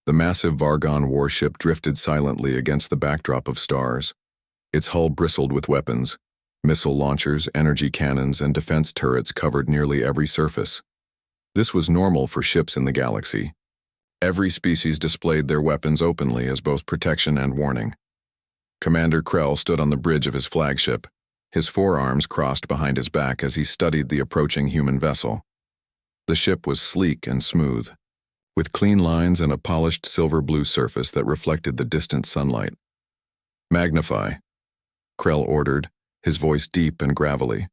The massive Vargon warship drifted silently against the backdrop of stars. Its hull bristled with weapons. Missile launchers, energy cannons, and defense turrets covered nearly every surface. This was normal for ships in the galaxy. Every species displayed their weapons openly as both protection and warning. Commander Krell stood on the bridge of his flagship, his forearms crossed behind his back as he studied the approaching human vessel. The ship was sleek and smooth, with clean lines and a polished silver-blue surface that reflected the distant sunlight. "Magnify," Krell ordered, his voice deep and gravelly.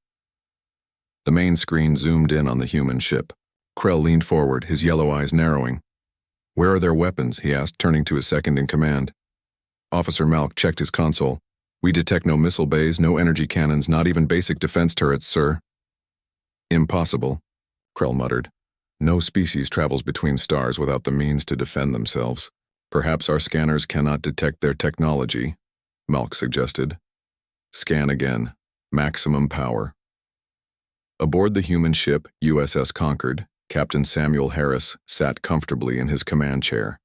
The main screen zoomed in on the human ship. Krell leaned forward, his yellow eyes narrowing. "Where are their weapons?" he asked, turning to his second-in-command. Officer Malk checked his console. "We detect no missile bays, no energy cannons, not even basic defense turrets, sir." "Impossible," Krell muttered. "No species travels between stars without the means to defend themselves. Perhaps our scanners cannot detect their technology," Malk suggested. "Scan again. Maximum power." Aboard the human ship, USS Concord, Captain Samuel Harris sat comfortably in his command chair.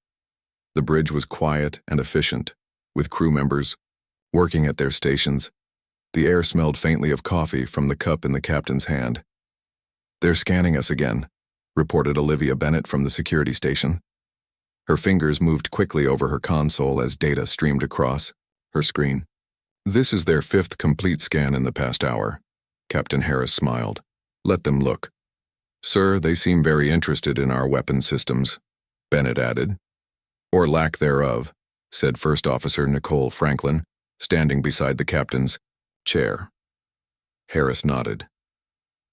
The bridge was quiet and efficient, with crew members working at their stations. The air smelled faintly of coffee from the cup in the captain's hand. "They're scanning us again," reported Olivia Bennett from the security station. Her fingers moved quickly over her console as data streamed across her screen. "This is their 5th complete scan in the past hour," Captain Harris smiled. "Let them look." "Sir, they seem very interested in our weapon systems," Bennett added. "Or lack thereof," said First Officer Nicole Franklin, standing beside the captain's chair. Harris nodded.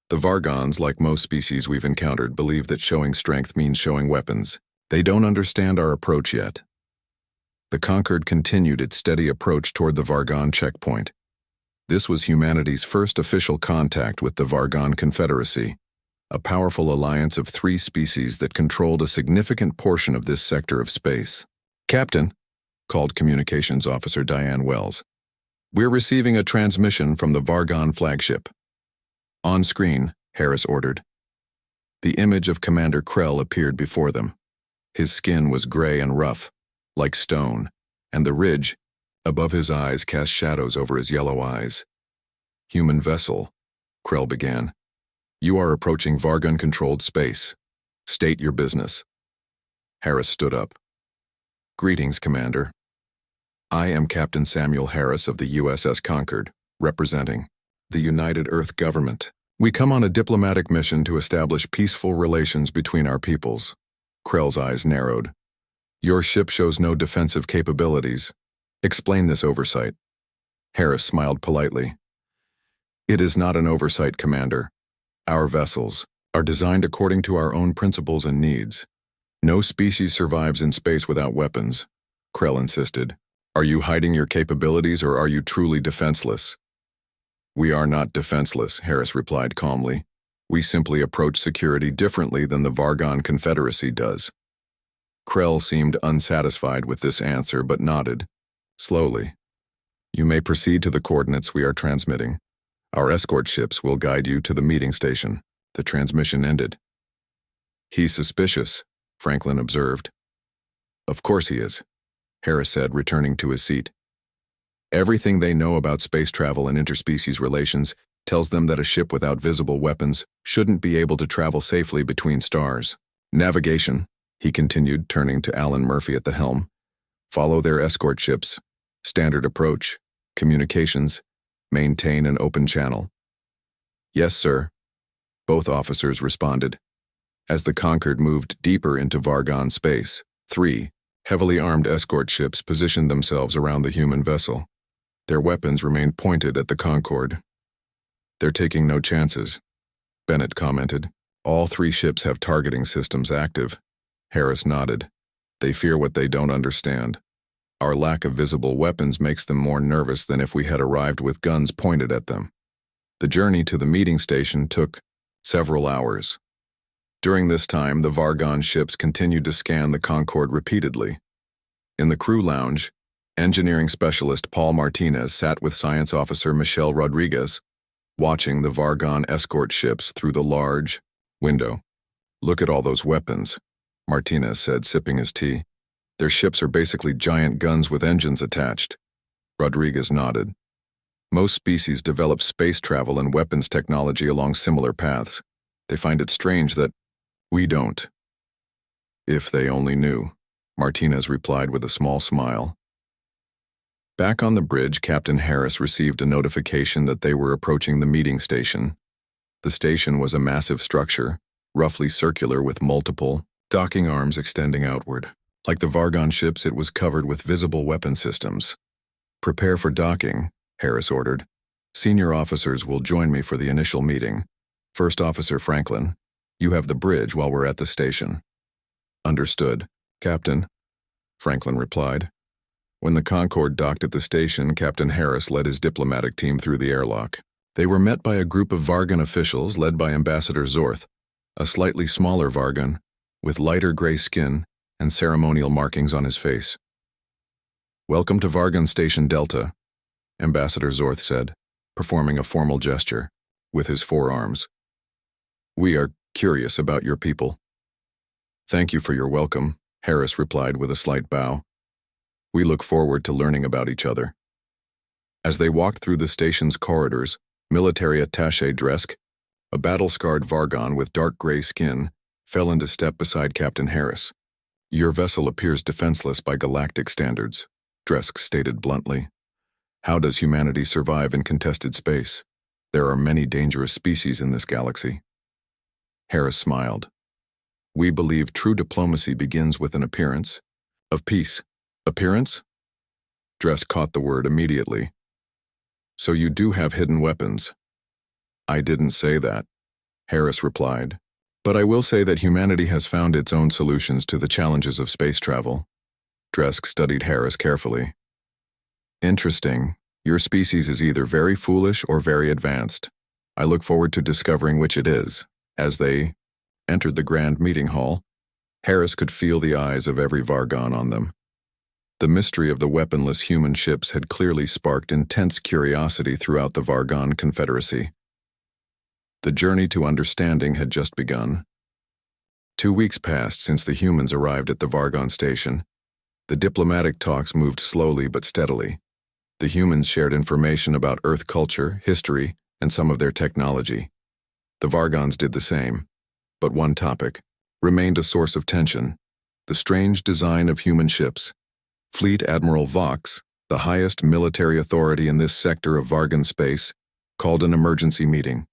"The Vargons, like most species we've encountered, believe that showing strength means showing weapons. They don't understand our approach yet." The Concord continued its steady approach toward the Vargon checkpoint. This was humanity's first official contact with the Vargon Confederacy, a powerful alliance of 3 species that controlled a significant portion of this sector of space. "Captain," called Communications Officer Diane Wells, "we're receiving a transmission from the Vargon flagship." "On screen," Harris ordered. The image of Commander Krell appeared before them. His skin was gray and rough, like stone, and the ridge above his eyes cast shadows over his yellow eyes. "Human vessel," Krell began. "You are approaching Vargon-controlled space. State your business." Harris stood up. "Greetings, Commander. I am Captain Samuel Harris of the USS Concord, representing the United Earth Government. We come on a diplomatic mission to establish peaceful relations between our peoples." Krell's eyes narrowed. "Your ship shows no defensive capabilities. Explain this oversight." Harris smiled politely. "It is not an oversight, Commander. Our vessels are designed according to our own principles and needs. No species survives in space without weapons," Krell insisted. "Are you hiding your capabilities or are you truly defenseless?" "We are not defenseless," Harris replied calmly. "We simply approach security differently than the Vargon Confederacy does." Krell seemed unsatisfied with this answer but nodded. Slowly. "You may proceed to the coordinates we are transmitting. Our escort ships will guide you to the meeting station." The transmission ended. "He's suspicious," Franklin observed. "Of course he is," Harris said, returning to his seat. "Everything they know about space travel and interspecies relations tells them that a ship without visible weapons shouldn't be able to travel safely between stars. Navigation," he continued, turning to Alan Murphy at the helm. "Follow their escort ships. Standard approach. Communications. Maintain an open channel." "Yes, sir," both officers responded. As the Concord moved deeper into Vargon space, 3 heavily armed escort ships positioned themselves around the human vessel. Their weapons remained pointed at the Concord. "They're taking no chances," Bennett commented. "All 3 ships have targeting systems active." Harris nodded. "They fear what they don't understand. Our lack of visible weapons makes them more nervous than if we had arrived with guns pointed at them." The journey to the meeting station took several hours. During this time, the Vargon ships continued to scan the Concord repeatedly. In the crew lounge, engineering specialist Paul Martinez sat with science officer Michelle Rodriguez, watching the Vargon escort ships through the large window. "Look at all those weapons," Martinez said, sipping his tea. Their ships are basically giant guns with engines attached. Rodriguez nodded. Most species develop space travel and weapons technology along similar paths. They find it strange that we don't. If they only knew, Martinez replied with a small smile. Back on the bridge, Captain Harris received a notification that they were approaching the meeting station. The station was a massive structure, roughly circular with multiple docking arms extending outward. Like the Vargon ships, it was covered with visible weapon systems. Prepare for docking, Harris ordered. Senior officers will join me for the initial meeting. First Officer Franklin, you have the bridge while we're at the station. Understood, Captain, Franklin replied. When the Concorde docked at the station, Captain Harris led his diplomatic team through the airlock. They were met by a group of Vargon officials led by Ambassador Zorth, a slightly smaller Vargon, with lighter gray skin and ceremonial markings on his face. Welcome to Vargon Station Delta, Ambassador Zorth said, performing a formal gesture with his forearms. We are curious about your people. Thank you for your welcome, Harris replied with a slight bow. We look forward to learning about each other. As they walked through the station's corridors, military attaché Dresk, a battle-scarred Vargon with dark gray skin, fell into step beside Captain Harris. Your vessel appears defenseless by galactic standards, Dresk stated bluntly. How does humanity survive in contested space? There are many dangerous species in this galaxy. Harris smiled. We believe true diplomacy begins with an appearance of peace. Appearance? Dresk caught the word immediately. So you do have hidden weapons. I didn't say that, Harris replied. But I will say that humanity has found its own solutions to the challenges of space travel. Dresk studied Harris carefully. Interesting. Your species is either very foolish or very advanced. I look forward to discovering which it is. As they entered the grand meeting hall, Harris could feel the eyes of every Vargon on them. The mystery of the weaponless human ships had clearly sparked intense curiosity throughout the Vargon Confederacy. The journey to understanding had just begun. 2 weeks passed since the humans arrived at the Vargon station. The diplomatic talks moved slowly but steadily. The humans shared information about Earth culture, history, and some of their technology. The Vargons did the same. But one topic remained a source of tension: the strange design of human ships. Fleet Admiral Vox, the highest military authority in this sector of Vargon space, called an emergency meeting.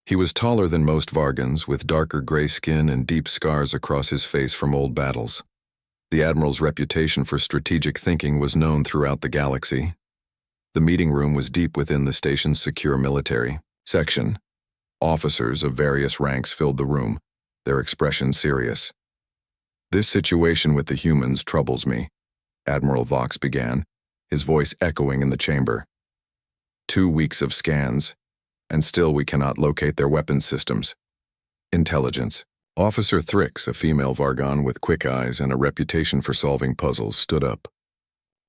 He was taller than most Vargons, with darker gray skin and deep scars across his face from old battles. The Admiral's reputation for strategic thinking was known throughout the galaxy. The meeting room was deep within the station's secure military section. Officers of various ranks filled the room, their expressions serious. This situation with the humans troubles me, Admiral Vox began, his voice echoing in the chamber. 2 weeks of scans, and still we cannot locate their weapons systems. Intelligence. Officer Thrix, a female Vargon with quick eyes and a reputation for solving puzzles, stood up.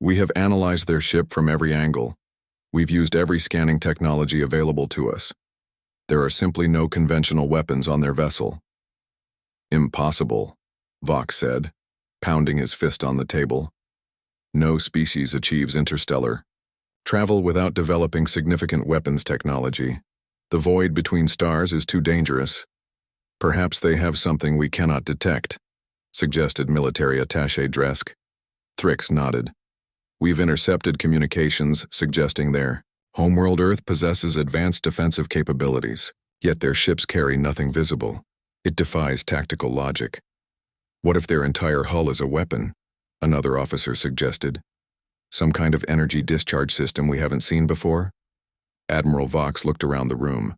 We have analyzed their ship from every angle. We've used every scanning technology available to us. There are simply no conventional weapons on their vessel. Impossible, Vox said, pounding his fist on the table. No species achieves interstellar travel without developing significant weapons technology. The void between stars is too dangerous. Perhaps they have something we cannot detect, suggested military attaché Dresk. Thrix nodded. We've intercepted communications suggesting their homeworld Earth possesses advanced defensive capabilities, yet their ships carry nothing visible. It defies tactical logic. What if their entire hull is a weapon? Another officer suggested. Some kind of energy discharge system we haven't seen before? Admiral Vox looked around the room.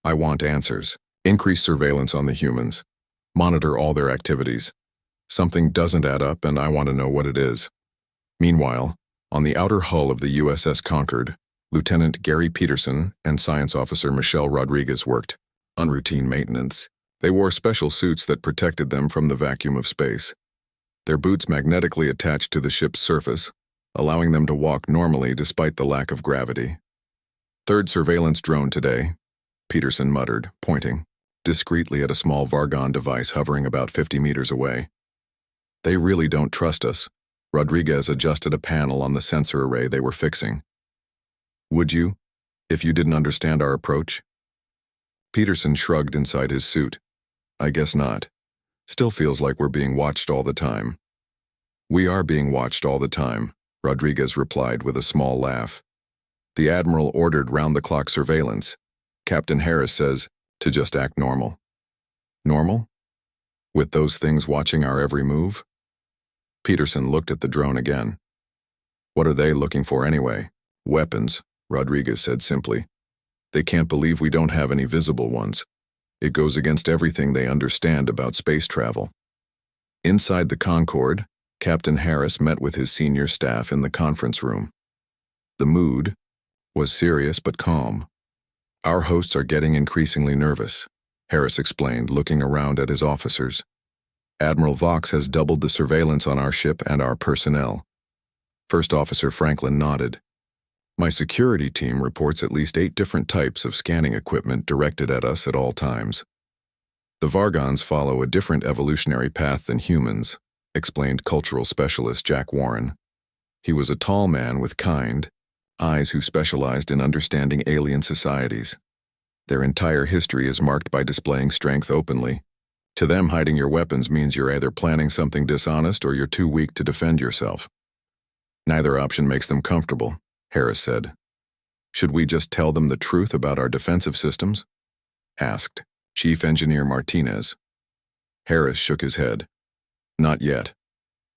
I want answers. Increase surveillance on the humans. Monitor all their activities. Something doesn't add up and I want to know what it is. Meanwhile, on the outer hull of the USS Concord, Lieutenant Gary Peterson and Science Officer Michelle Rodriguez worked on routine maintenance. They wore special suits that protected them from the vacuum of space. Their boots magnetically attached to the ship's surface, allowing them to walk normally despite the lack of gravity. Third surveillance drone today, Peterson muttered, pointing discreetly at a small Vargon device hovering about 50 meters away. They really don't trust us. Rodriguez adjusted a panel on the sensor array they were fixing. Would you, if you didn't understand our approach? Peterson shrugged inside his suit. I guess not. Still feels like we're being watched all the time. We are being watched all the time, Rodriguez replied with a small laugh. The Admiral ordered round-the-clock surveillance. Captain Harris says to just act normal. Normal? With those things watching our every move? Peterson looked at the drone again. What are they looking for anyway? Weapons, Rodriguez said simply. They can't believe we don't have any visible ones. It goes against everything they understand about space travel. Inside the Concorde, Captain Harris met with his senior staff in the conference room. The mood was serious but calm. Our hosts are getting increasingly nervous, Harris explained, looking around at his officers. Admiral Vox has doubled the surveillance on our ship and our personnel. First Officer Franklin nodded. My security team reports at least 8 different types of scanning equipment directed at us at all times. The Vargons follow a different evolutionary path than humans, explained cultural specialist Jack Warren. He was a tall man with kind eyes who specialized in understanding alien societies. Their entire history is marked by displaying strength openly. To them, hiding your weapons means you're either planning something dishonest or you're too weak to defend yourself. Neither option makes them comfortable, Harris said. Should we just tell them the truth about our defensive systems? Asked Chief Engineer Martinez. Harris shook his head. Not yet.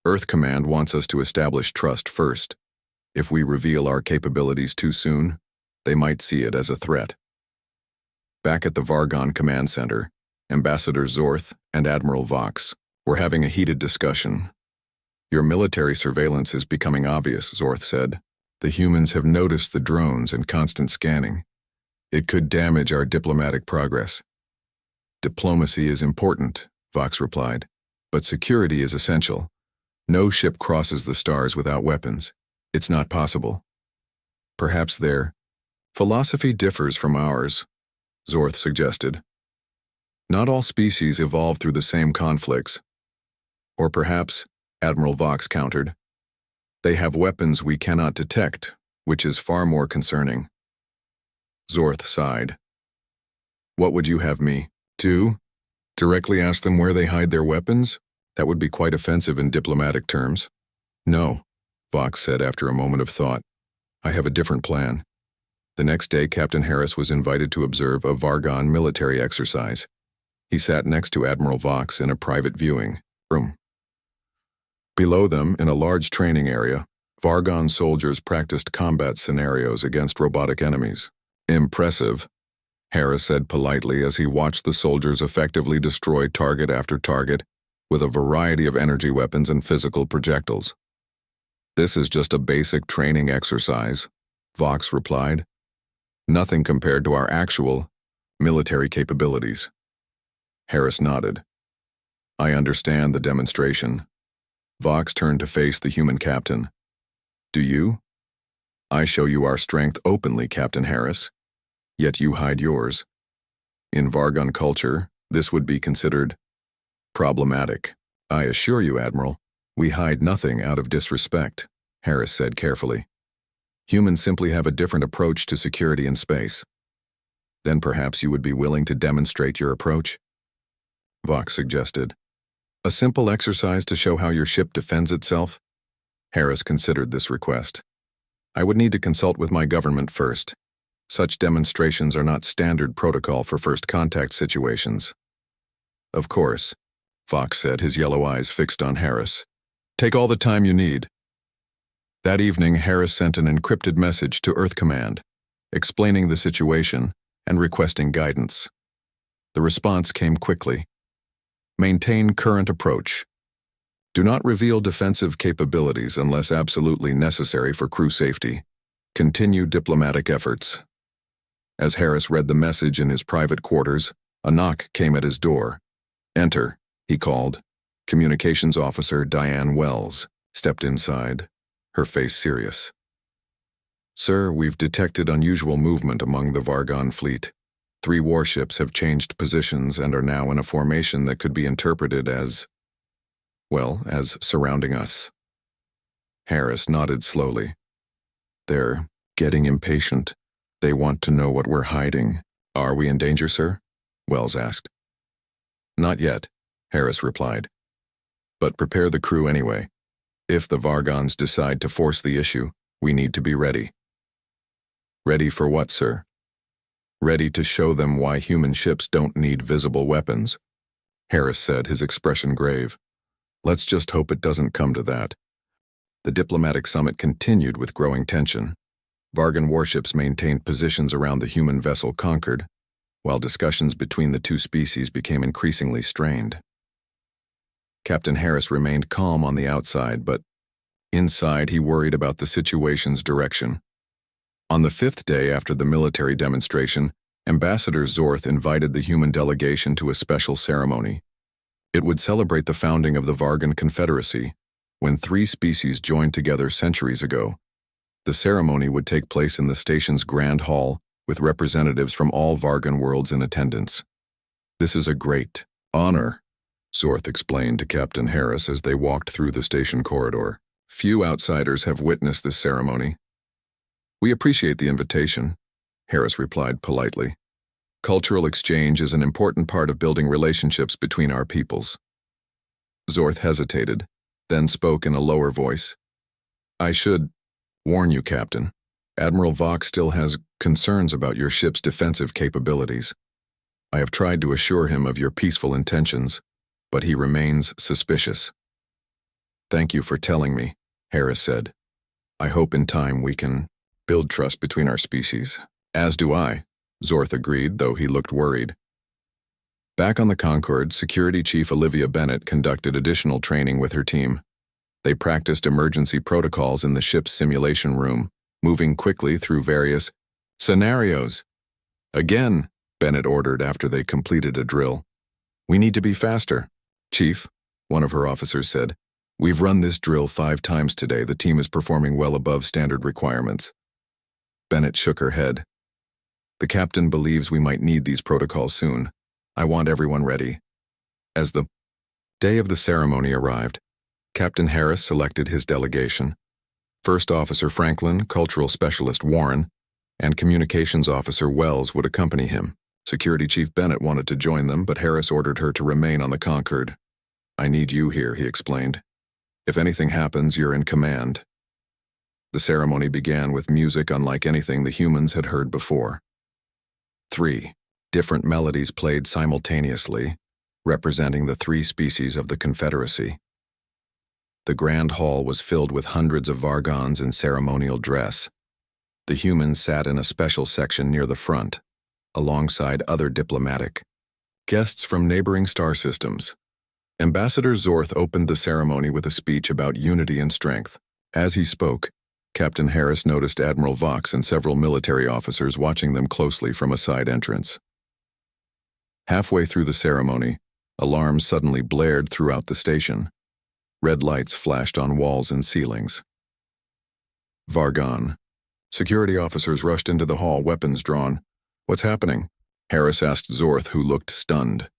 Earth Command wants us to establish trust first. If we reveal our capabilities too soon, they might see it as a threat. Back at the Vargon Command Center, Ambassador Zorth and Admiral Vox were having a heated discussion. Your military surveillance is becoming obvious, Zorth said. The humans have noticed the drones and constant scanning. It could damage our diplomatic progress. Diplomacy is important, Vox replied, but security is essential. No ship crosses the stars without weapons. It's not possible. Perhaps their philosophy differs from ours, Zorth suggested. Not all species evolve through the same conflicts. Or perhaps, Admiral Vox countered, they have weapons we cannot detect, which is far more concerning. Zorth sighed. What would you have me do? Directly ask them where they hide their weapons? That would be quite offensive in diplomatic terms. No, Vox said after a moment of thought. I have a different plan. The next day, Captain Harris was invited to observe a Vargon military exercise. He sat next to Admiral Vox in a private viewing room. Below them, in a large training area, Vargon soldiers practiced combat scenarios against robotic enemies. Impressive, Harris said politely as he watched the soldiers effectively destroy target after target with a variety of energy weapons and physical projectiles. This is just a basic training exercise, Vox replied. Nothing compared to our actual military capabilities. Harris nodded. I understand the demonstration. Vox turned to face the human captain. Do you? I show you our strength openly, Captain Harris. Yet you hide yours. In Vargon culture, this would be considered problematic. I assure you, Admiral, we hide nothing out of disrespect, Harris said carefully. Humans simply have a different approach to security in space. Then perhaps you would be willing to demonstrate your approach? Vox suggested. A simple exercise to show how your ship defends itself? Harris considered this request. I would need to consult with my government first. Such demonstrations are not standard protocol for first contact situations. Of course, Vox said, his yellow eyes fixed on Harris. Take all the time you need. That evening, Harris sent an encrypted message to Earth Command, explaining the situation and requesting guidance. The response came quickly. Maintain current approach. Do not reveal defensive capabilities unless absolutely necessary for crew safety. Continue diplomatic efforts. As Harris read the message in his private quarters, a knock came at his door. Enter, he called. Communications Officer Diane Wells stepped inside, her face serious. Sir, we've detected unusual movement among the Vargon fleet. 3 warships have changed positions and are now in a formation that could be interpreted as Well, as surrounding us. Harris nodded slowly. They're getting impatient. They want to know what we're hiding. Are we in danger, sir? Wells asked. Not yet, Harris replied. But prepare the crew anyway. If the Vargons decide to force the issue, we need to be ready. Ready for what, sir? Ready to show them why human ships don't need visible weapons, Harris said, his expression grave. Let's just hope it doesn't come to that. The diplomatic summit continued with growing tension. Vargan warships maintained positions around the human vessel Concord, while discussions between the two species became increasingly strained. Captain Harris remained calm on the outside, but inside he worried about the situation's direction. On the 5th day after the military demonstration, Ambassador Zorth invited the human delegation to a special ceremony. It would celebrate the founding of the Vargan Confederacy, when 3 species joined together centuries ago. The ceremony would take place in the station's Grand Hall, with representatives from all Vargan worlds in attendance. This is a great honor, Zorth explained to Captain Harris as they walked through the station corridor. Few outsiders have witnessed this ceremony. We appreciate the invitation, Harris replied politely. Cultural exchange is an important part of building relationships between our peoples. Zorth hesitated, then spoke in a lower voice. I should warn you, Captain. Admiral Vox still has concerns about your ship's defensive capabilities. I have tried to assure him of your peaceful intentions, but he remains suspicious. Thank you for telling me, Harris said. I hope in time we can build trust between our species. As do I, Zorth agreed, though he looked worried. Back on the Concorde, Security Chief Olivia Bennett conducted additional training with her team. They practiced emergency protocols in the ship's simulation room, moving quickly through various scenarios. Again, Bennett ordered after they completed a drill. We need to be faster, Chief, one of her officers said. We've run this drill 5 times today. The team is performing well above standard requirements. Bennett shook her head. The captain believes we might need these protocols soon. I want everyone ready. As the day of the ceremony arrived, Captain Harris selected his delegation. First Officer Franklin, Cultural Specialist Warren, and Communications Officer Wells would accompany him. Security Chief Bennett wanted to join them, but Harris ordered her to remain on the Concorde. I need you here, he explained. If anything happens, you're in command. The ceremony began with music unlike anything the humans had heard before. 3 different melodies played simultaneously, representing the 3 species of the Confederacy. The Grand Hall was filled with hundreds of Vargons in ceremonial dress. The humans sat in a special section near the front, alongside other diplomatic guests from neighboring star systems. Ambassador Zorth opened the ceremony with a speech about unity and strength. As he spoke, Captain Harris noticed Admiral Vox and several military officers watching them closely from a side entrance. Halfway through the ceremony, alarms suddenly blared throughout the station. Red lights flashed on walls and ceilings. Vargon. Security officers rushed into the hall, weapons drawn. What's happening? Harris asked Zorth, who looked stunned.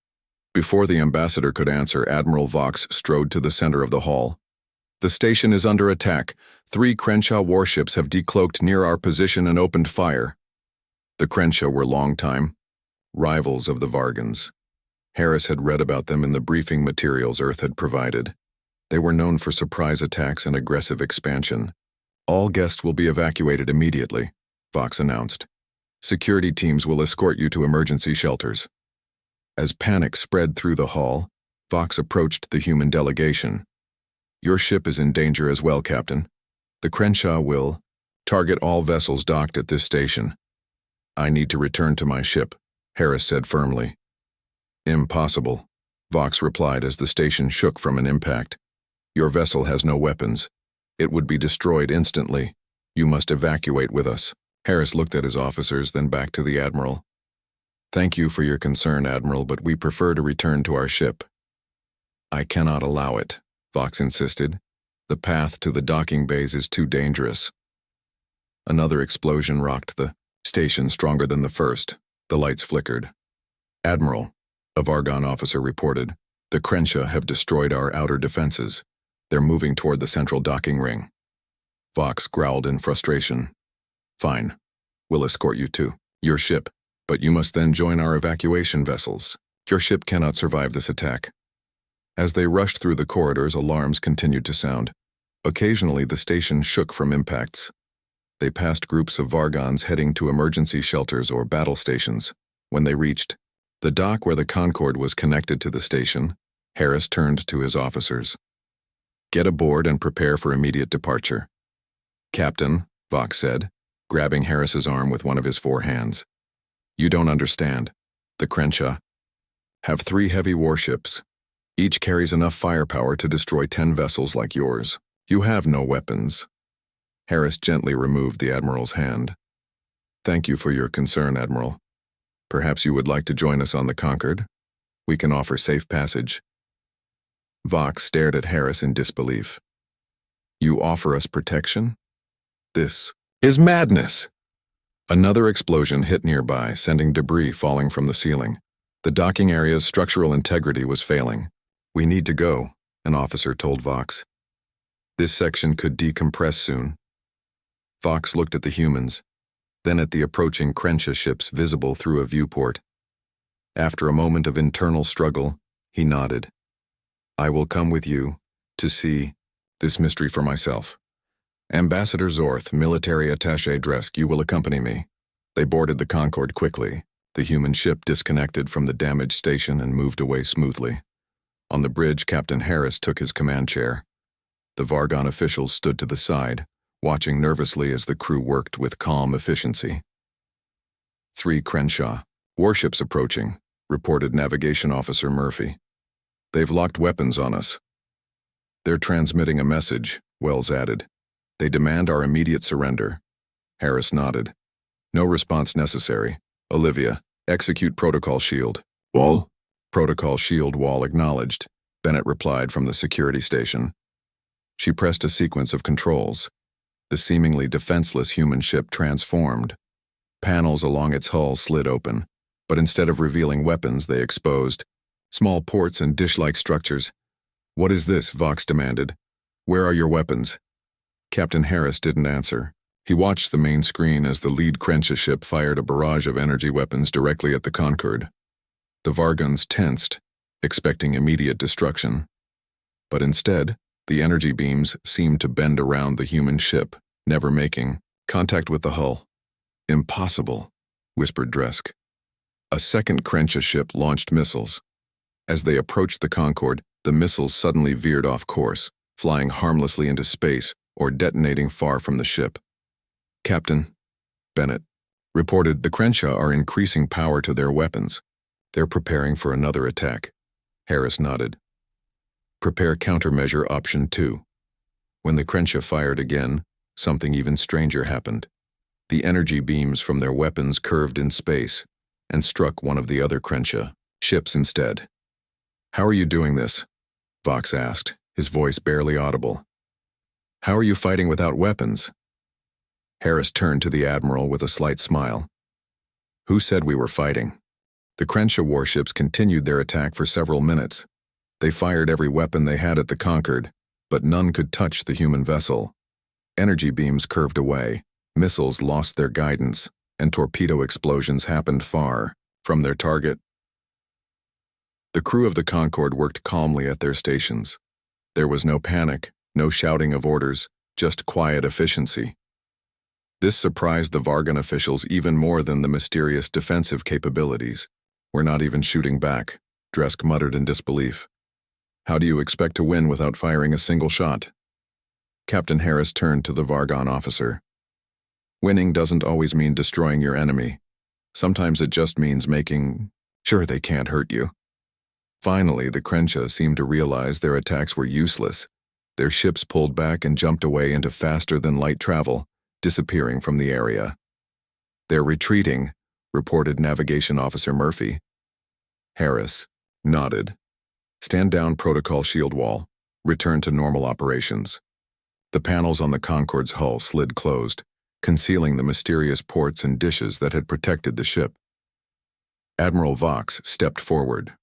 Before the ambassador could answer, Admiral Vox strode to the center of the hall. The station is under attack. 3 Crenshaw warships have decloaked near our position and opened fire. The Crenshaw were longtime rivals of the Vargans. Harris had read about them in the briefing materials Earth had provided. They were known for surprise attacks and aggressive expansion. All guests will be evacuated immediately, Vox announced. Security teams will escort you to emergency shelters. As panic spread through the hall, Vox approached the human delegation. Your ship is in danger as well, Captain. The Crenshaw will target all vessels docked at this station. I need to return to my ship, Harris said firmly. Impossible, Vox replied as the station shook from an impact. Your vessel has no weapons. It would be destroyed instantly. You must evacuate with us. Harris looked at his officers, then back to the Admiral. Thank you for your concern, Admiral, but we prefer to return to our ship. I cannot allow it, Vox insisted. The path to the docking bays is too dangerous. Another explosion rocked the station stronger than the first. The lights flickered. Admiral, a Vargon officer reported. The Crenshaw have destroyed our outer defenses. They're moving toward the central docking ring. Vox growled in frustration. Fine. We'll escort you to your ship, but you must then join our evacuation vessels. Your ship cannot survive this attack. As they rushed through the corridors, alarms continued to sound. Occasionally, the station shook from impacts. They passed groups of Vargons heading to emergency shelters or battle stations. When they reached the dock where the Concorde was connected to the station, Harris turned to his officers. Get aboard and prepare for immediate departure. Captain, Vox said, grabbing Harris's arm with one of his 4 hands. You don't understand. The Crenshaw have 3 heavy warships. Each carries enough firepower to destroy 10 vessels like yours. You have no weapons. Harris gently removed the Admiral's hand. Thank you for your concern, Admiral. Perhaps you would like to join us on the Concorde? We can offer safe passage. Vox stared at Harris in disbelief. You offer us protection? This is madness! Another explosion hit nearby, sending debris falling from the ceiling. The docking area's structural integrity was failing. We need to go, an officer told Vox. This section could decompress soon. Vox looked at the humans, then at the approaching Crenshaw ships visible through a viewport. After a moment of internal struggle, he nodded. I will come with you to see this mystery for myself. Ambassador Zorth, military attaché Dresk, you will accompany me. They boarded the Concorde quickly. The human ship disconnected from the damaged station and moved away smoothly. On the bridge, Captain Harris took his command chair. The Vargon officials stood to the side, watching nervously as the crew worked with calm efficiency. 3 Crenshaw warships approaching, reported Navigation Officer Murphy. They've locked weapons on us. They're transmitting a message, Wells added. They demand our immediate surrender. Harris nodded. No response necessary. Olivia, execute protocol shield. Wall? Protocol shield wall acknowledged, Bennett replied from the security station. She pressed a sequence of controls. The seemingly defenseless human ship transformed. Panels along its hull slid open, but instead of revealing weapons, they exposed small ports and dish-like structures. What is this? Vox demanded. Where are your weapons? Captain Harris didn't answer. He watched the main screen as the lead Crenshaw ship fired a barrage of energy weapons directly at the Concorde. The Vargons tensed, expecting immediate destruction. But instead, the energy beams seemed to bend around the human ship, never making contact with the hull. Impossible, whispered Dresk. A second Crenshaw ship launched missiles. As they approached the Concorde, the missiles suddenly veered off course, flying harmlessly into space or detonating far from the ship. Captain, Bennett reported the Crenshaw are increasing power to their weapons. They're preparing for another attack. Harris nodded. Prepare countermeasure option 2. When the Crenshaw fired again, something even stranger happened. The energy beams from their weapons curved in space and struck one of the other Crenshaw ships instead. How are you doing this? Vox asked, his voice barely audible. How are you fighting without weapons? Harris turned to the Admiral with a slight smile. Who said we were fighting? The Crenshaw warships continued their attack for several minutes. They fired every weapon they had at the Concorde, but none could touch the human vessel. Energy beams curved away, missiles lost their guidance, and torpedo explosions happened far from their target. The crew of the Concorde worked calmly at their stations. There was no panic, no shouting of orders, just quiet efficiency. This surprised the Vargon officials even more than the mysterious defensive capabilities. We're not even shooting back, Dresk muttered in disbelief. How do you expect to win without firing a single shot? Captain Harris turned to the Vargon officer. Winning doesn't always mean destroying your enemy. Sometimes it just means making sure they can't hurt you. Finally, the Crenshaw seemed to realize their attacks were useless. Their ships pulled back and jumped away into faster-than-light travel, disappearing from the area. They're retreating, reported Navigation Officer Murphy. Harris nodded. Stand down protocol shield wall. Return to normal operations. The panels on the Concorde's hull slid closed, concealing the mysterious ports and dishes that had protected the ship. Admiral Vox stepped forward.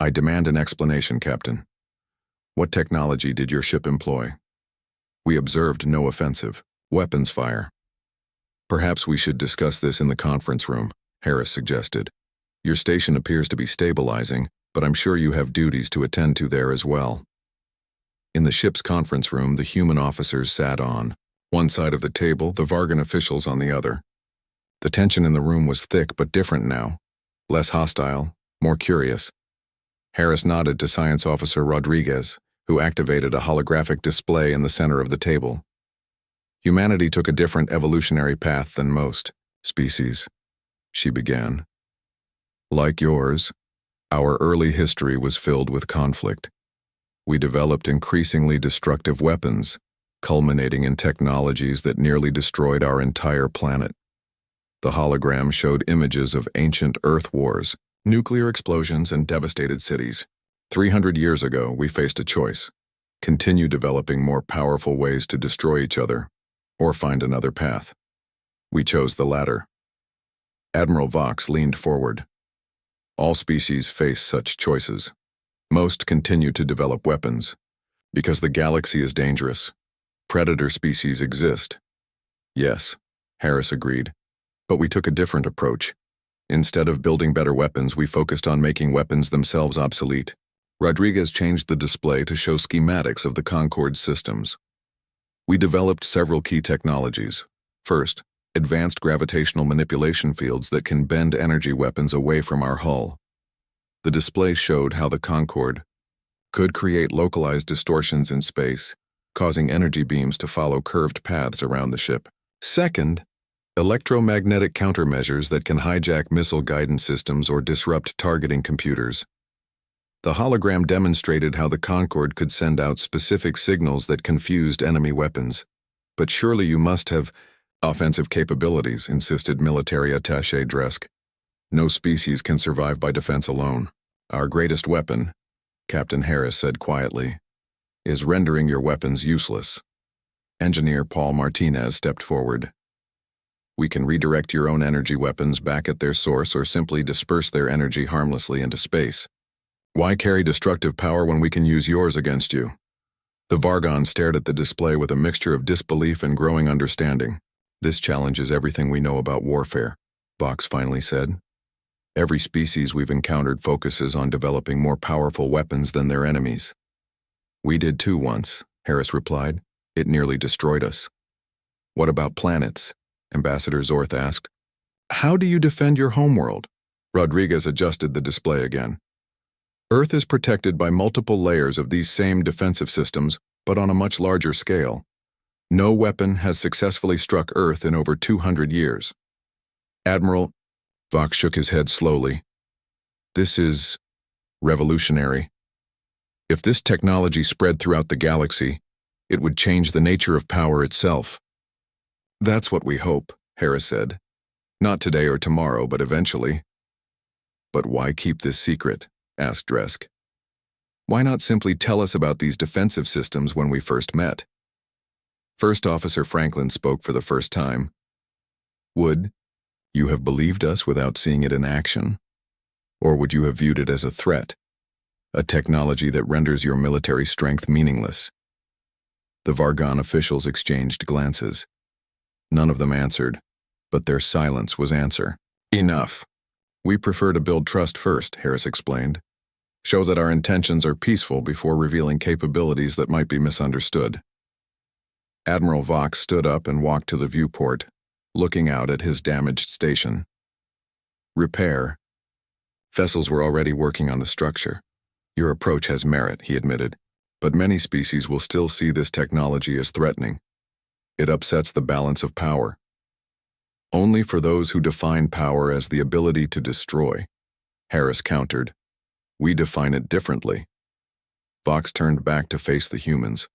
I demand an explanation, Captain. What technology did your ship employ? We observed no offensive weapons fire. Perhaps we should discuss this in the conference room, Harris suggested. Your station appears to be stabilizing, but I'm sure you have duties to attend to there as well. In the ship's conference room, the human officers sat on one side of the table, the Vargan officials on the other. The tension in the room was thick but different now, less hostile, more curious. Harris nodded to Science Officer Rodriguez, who activated a holographic display in the center of the table. Humanity took a different evolutionary path than most species, she began. Like yours, our early history was filled with conflict. We developed increasingly destructive weapons, culminating in technologies that nearly destroyed our entire planet. The hologram showed images of ancient Earth wars, nuclear explosions, and devastated cities. 300 years ago, we faced a choice: continue developing more powerful ways to destroy each other, or find another path. We chose the latter. Admiral Vox leaned forward. All species face such choices. Most continue to develop weapons, because the galaxy is dangerous. Predator species exist. Yes, Harris agreed, but we took a different approach. Instead of building better weapons, we focused on making weapons themselves obsolete. Rodriguez changed the display to show schematics of the Concorde systems. We developed several key technologies. First, advanced gravitational manipulation fields that can bend energy weapons away from our hull. The display showed how the Concorde could create localized distortions in space, causing energy beams to follow curved paths around the ship. Second, electromagnetic countermeasures that can hijack missile guidance systems or disrupt targeting computers. The hologram demonstrated how the Concorde could send out specific signals that confused enemy weapons. But surely you must have offensive capabilities, insisted military attaché Dresk. No species can survive by defense alone. Our greatest weapon, Captain Harris said quietly, is rendering your weapons useless. Engineer Paul Martinez stepped forward. We can redirect your own energy weapons back at their source or simply disperse their energy harmlessly into space. Why carry destructive power when we can use yours against you? The Vargon stared at the display with a mixture of disbelief and growing understanding. This challenges everything we know about warfare, Vox finally said. Every species we've encountered focuses on developing more powerful weapons than their enemies. We did too once, Harris replied. It nearly destroyed us. What about planets? Ambassador Zorth asked. How do you defend your homeworld? Rodriguez adjusted the display again. Earth is protected by multiple layers of these same defensive systems, but on a much larger scale. No weapon has successfully struck Earth in over 200 years. Admiral, Vox shook his head slowly. This is revolutionary. If this technology spread throughout the galaxy, it would change the nature of power itself. That's what we hope, Harris said. Not today or tomorrow, but eventually. But why keep this secret? Asked Dresk. Why not simply tell us about these defensive systems when we first met? First Officer Franklin spoke for the first time. Would you have believed us without seeing it in action? Or would you have viewed it as a threat? A technology that renders your military strength meaningless? The Vargon officials exchanged glances. None of them answered, but their silence was answer. Enough. We prefer to build trust first, Harris explained. Show that our intentions are peaceful before revealing capabilities that might be misunderstood. Admiral Vox stood up and walked to the viewport, looking out at his damaged station. Repair. Vessels were already working on the structure. Your approach has merit, he admitted, but many species will still see this technology as threatening. It upsets the balance of power. Only for those who define power as the ability to destroy, Harris countered. We define it differently. Vox turned back to face the humans.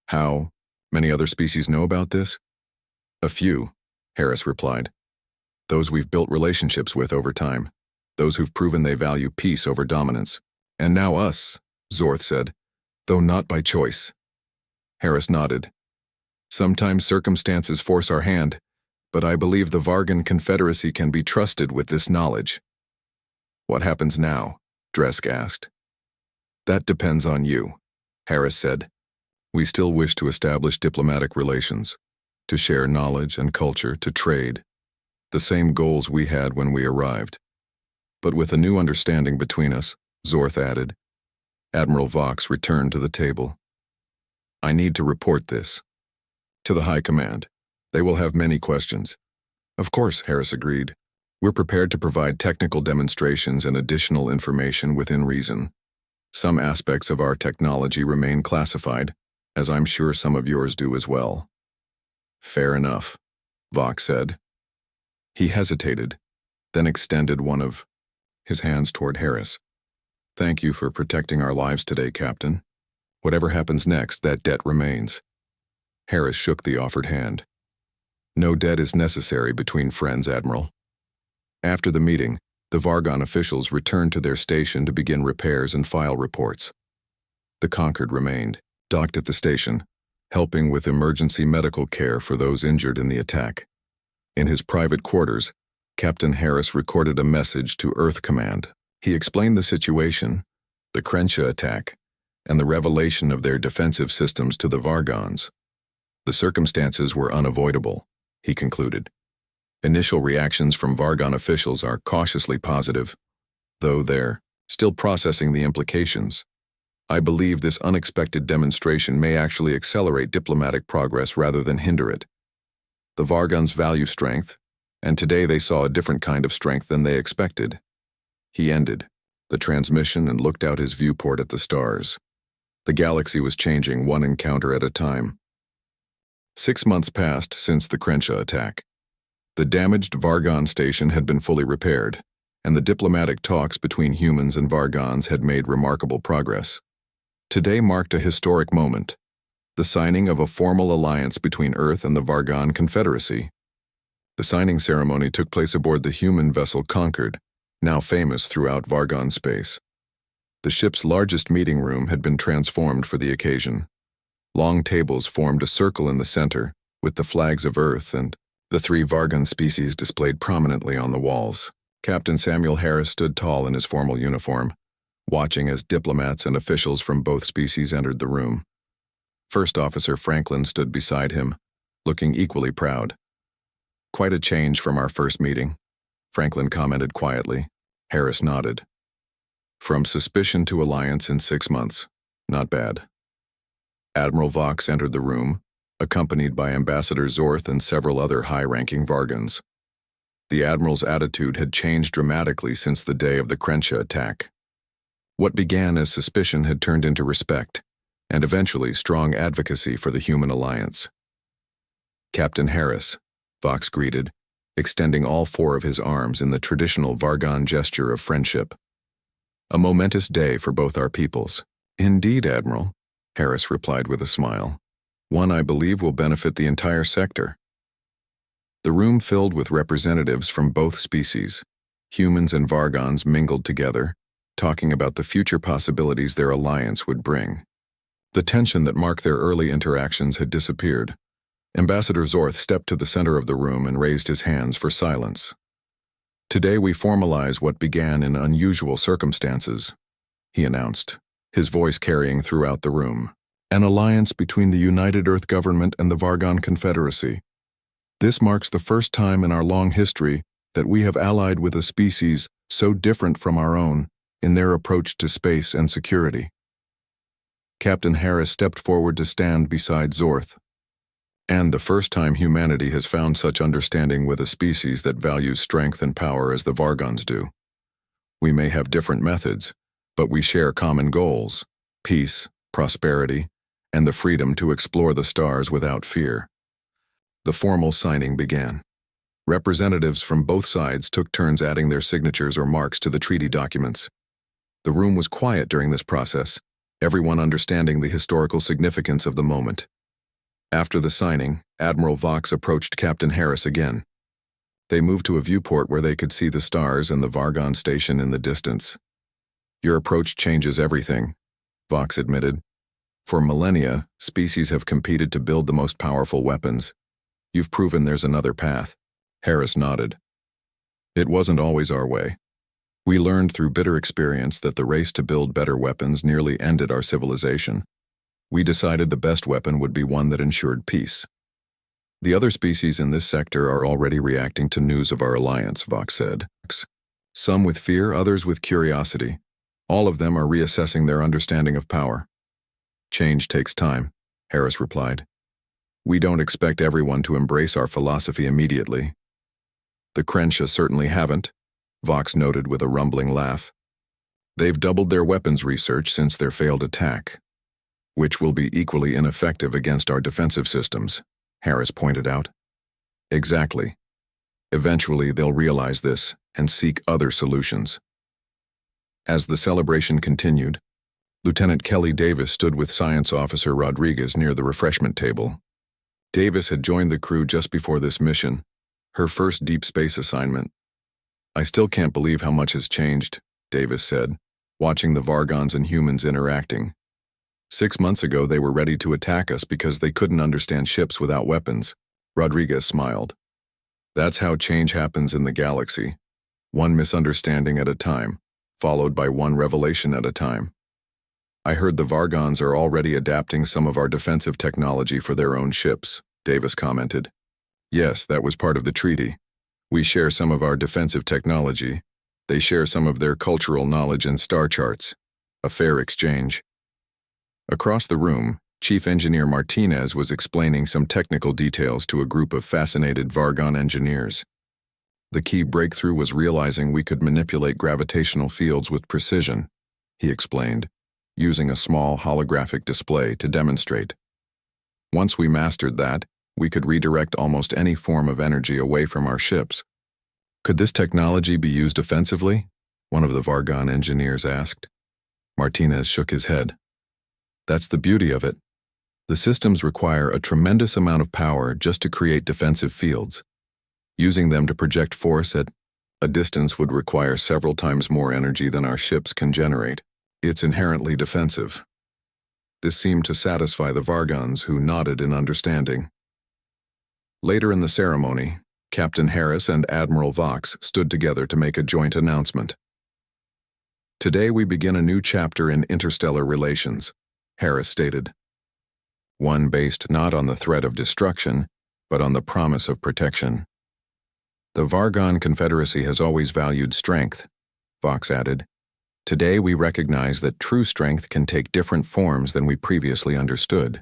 How many other species know about this? A few, Harris replied. Those we've built relationships with over time. Those who've proven they value peace over dominance. And now us, Zorth said, though not by choice. Harris nodded. Sometimes circumstances force our hand, but I believe the Vargan Confederacy can be trusted with this knowledge. What happens now? Dresk asked. That depends on you, Harris said. We still wish to establish diplomatic relations, to share knowledge and culture, to trade. The same goals we had when we arrived. But with a new understanding between us, Zorth added. Admiral Vox returned to the table. I need to report this. To the High Command. They will have many questions. Of course, Harris agreed. We're prepared to provide technical demonstrations and additional information within reason. Some aspects of our technology remain classified, as I'm sure some of yours do as well. Fair enough, Vox said. He hesitated, then extended one of his hands toward Harris. Thank you for protecting our lives today, Captain. Whatever happens next, that debt remains. Harris shook the offered hand. No debt is necessary between friends, Admiral. After the meeting, the Vargon officials returned to their station to begin repairs and file reports. The Concord remained, docked at the station, helping with emergency medical care for those injured in the attack. In his private quarters, Captain Harris recorded a message to Earth Command. He explained the situation, the Crenshaw attack, and the revelation of their defensive systems to the Vargons. The circumstances were unavoidable, he concluded. Initial reactions from Vargon officials are cautiously positive, though they're still processing the implications. I believe this unexpected demonstration may actually accelerate diplomatic progress rather than hinder it. The Vargons value strength, and today they saw a different kind of strength than they expected. He ended the transmission and looked out his viewport at the stars. The galaxy was changing one encounter at a time. 6 months passed since the Crenshaw attack. The damaged Vargon station had been fully repaired, and the diplomatic talks between humans and Vargons had made remarkable progress. Today marked a historic moment, the signing of a formal alliance between Earth and the Vargon Confederacy. The signing ceremony took place aboard the human vessel Concord, now famous throughout Vargon space. The ship's largest meeting room had been transformed for the occasion. Long tables formed a circle in the center, with the flags of Earth and the 3 Vargon species displayed prominently on the walls. Captain Samuel Harris stood tall in his formal uniform, watching as diplomats and officials from both species entered the room. First Officer Franklin stood beside him, looking equally proud. Quite a change from our first meeting, Franklin commented quietly. Harris nodded. From suspicion to alliance in 6 months. Not bad. Admiral Vox entered the room, accompanied by Ambassador Zorth and several other high-ranking Vargons. The Admiral's attitude had changed dramatically since the day of the Crenshaw attack. What began as suspicion had turned into respect, and eventually strong advocacy for the human alliance. Captain Harris, Vox greeted, extending all 4 of his arms in the traditional Vargon gesture of friendship. A momentous day for both our peoples. Indeed, Admiral, Harris replied with a smile. One I believe will benefit the entire sector. The room filled with representatives from both species. Humans and Vargons mingled together, talking about the future possibilities their alliance would bring. The tension that marked their early interactions had disappeared. Ambassador Zorth stepped to the center of the room and raised his hands for silence. Today we formalize what began in unusual circumstances, he announced, his voice carrying throughout the room. An alliance between the United Earth Government and the Vargon Confederacy. This marks the first time in our long history that we have allied with a species so different from our own in their approach to space and security. Captain Harris stepped forward to stand beside Zorth. And the first time humanity has found such understanding with a species that values strength and power as the Vargons do. We may have different methods, but we share common goals: peace, prosperity, and the freedom to explore the stars without fear. The formal signing began. Representatives from both sides took turns adding their signatures or marks to the treaty documents. The room was quiet during this process, everyone understanding the historical significance of the moment. After the signing, Admiral Vox approached Captain Harris again. They moved to a viewport where they could see the stars and the Vargon station in the distance. Your approach changes everything, Vox admitted. For millennia, species have competed to build the most powerful weapons. You've proven there's another path. Harris nodded. It wasn't always our way. We learned through bitter experience that the race to build better weapons nearly ended our civilization. We decided the best weapon would be one that ensured peace. The other species in this sector are already reacting to news of our alliance, Vox said. Some with fear, others with curiosity. All of them are reassessing their understanding of power. Change takes time, Harris replied. We don't expect everyone to embrace our philosophy immediately. The Crenshaw certainly haven't, Vox noted with a rumbling laugh. They've doubled their weapons research since their failed attack, which will be equally ineffective against our defensive systems, Harris pointed out. Exactly. Eventually they'll realize this and seek other solutions. As the celebration continued, Lieutenant Kelly Davis stood with Science Officer Rodriguez near the refreshment table. Davis had joined the crew just before this mission, her first deep space assignment. I still can't believe how much has changed, Davis said, watching the Vargons and humans interacting. 6 months ago they were ready to attack us because they couldn't understand ships without weapons. Rodriguez smiled. That's how change happens in the galaxy. One misunderstanding at a time, followed by one revelation at a time. I heard the Vargons are already adapting some of our defensive technology for their own ships, Davis commented. Yes, that was part of the treaty. We share some of our defensive technology. They share some of their cultural knowledge and star charts. A fair exchange. Across the room, Chief Engineer Martinez was explaining some technical details to a group of fascinated Vargon engineers. The key breakthrough was realizing we could manipulate gravitational fields with precision, he explained, using a small holographic display to demonstrate. Once we mastered that, we could redirect almost any form of energy away from our ships. Could this technology be used offensively? One of the Vargon engineers asked. Martinez shook his head. That's the beauty of it. The systems require a tremendous amount of power just to create defensive fields. Using them to project force at a distance would require several times more energy than our ships can generate. It's inherently defensive. This seemed to satisfy the Vargons, who nodded in understanding. Later in the ceremony, Captain Harris and Admiral Vox stood together to make a joint announcement. Today we begin a new chapter in interstellar relations, Harris stated. One based not on the threat of destruction, but on the promise of protection. The Vargon Confederacy has always valued strength, Vox added. Today we recognize that true strength can take different forms than we previously understood.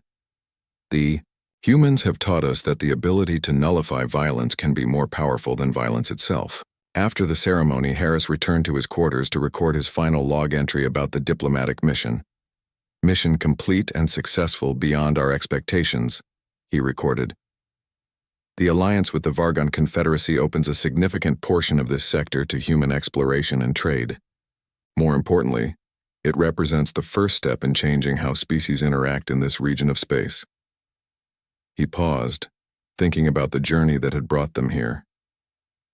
The humans have taught us that the ability to nullify violence can be more powerful than violence itself. After the ceremony, Harris returned to his quarters to record his final log entry about the diplomatic mission. Mission complete and successful beyond our expectations, he recorded. The alliance with the Vargon Confederacy opens a significant portion of this sector to human exploration and trade. More importantly, it represents the first step in changing how species interact in this region of space. He paused, thinking about the journey that had brought them here.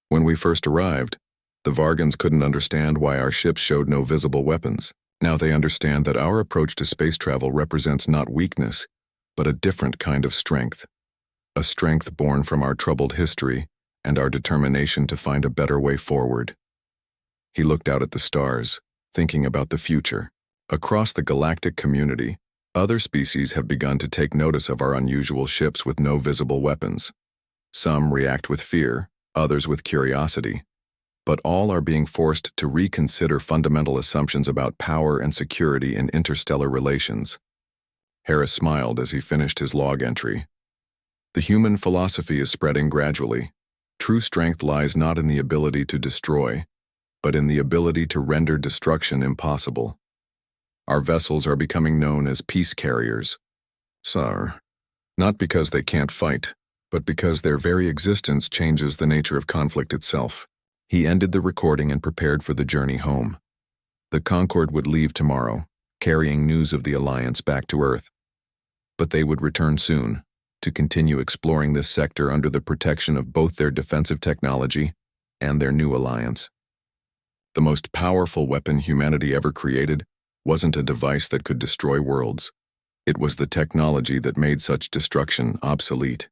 When we first arrived, the Vargons couldn't understand why our ships showed no visible weapons. Now they understand that our approach to space travel represents not weakness, but a different kind of strength. A strength born from our troubled history and our determination to find a better way forward. He looked out at the stars, thinking about the future. Across the galactic community, other species have begun to take notice of our unusual ships with no visible weapons. Some react with fear, others with curiosity. But all are being forced to reconsider fundamental assumptions about power and security in interstellar relations. Harris smiled as he finished his log entry. The human philosophy is spreading gradually. True strength lies not in the ability to destroy, but in the ability to render destruction impossible. Our vessels are becoming known as peace carriers. Sir, not because they can't fight, but because their very existence changes the nature of conflict itself. He ended the recording and prepared for the journey home. The Concorde would leave tomorrow, carrying news of the Alliance back to Earth. But they would return soon, to continue exploring this sector under the protection of both their defensive technology and their new alliance. The most powerful weapon humanity ever created wasn't a device that could destroy worlds. It was the technology that made such destruction obsolete.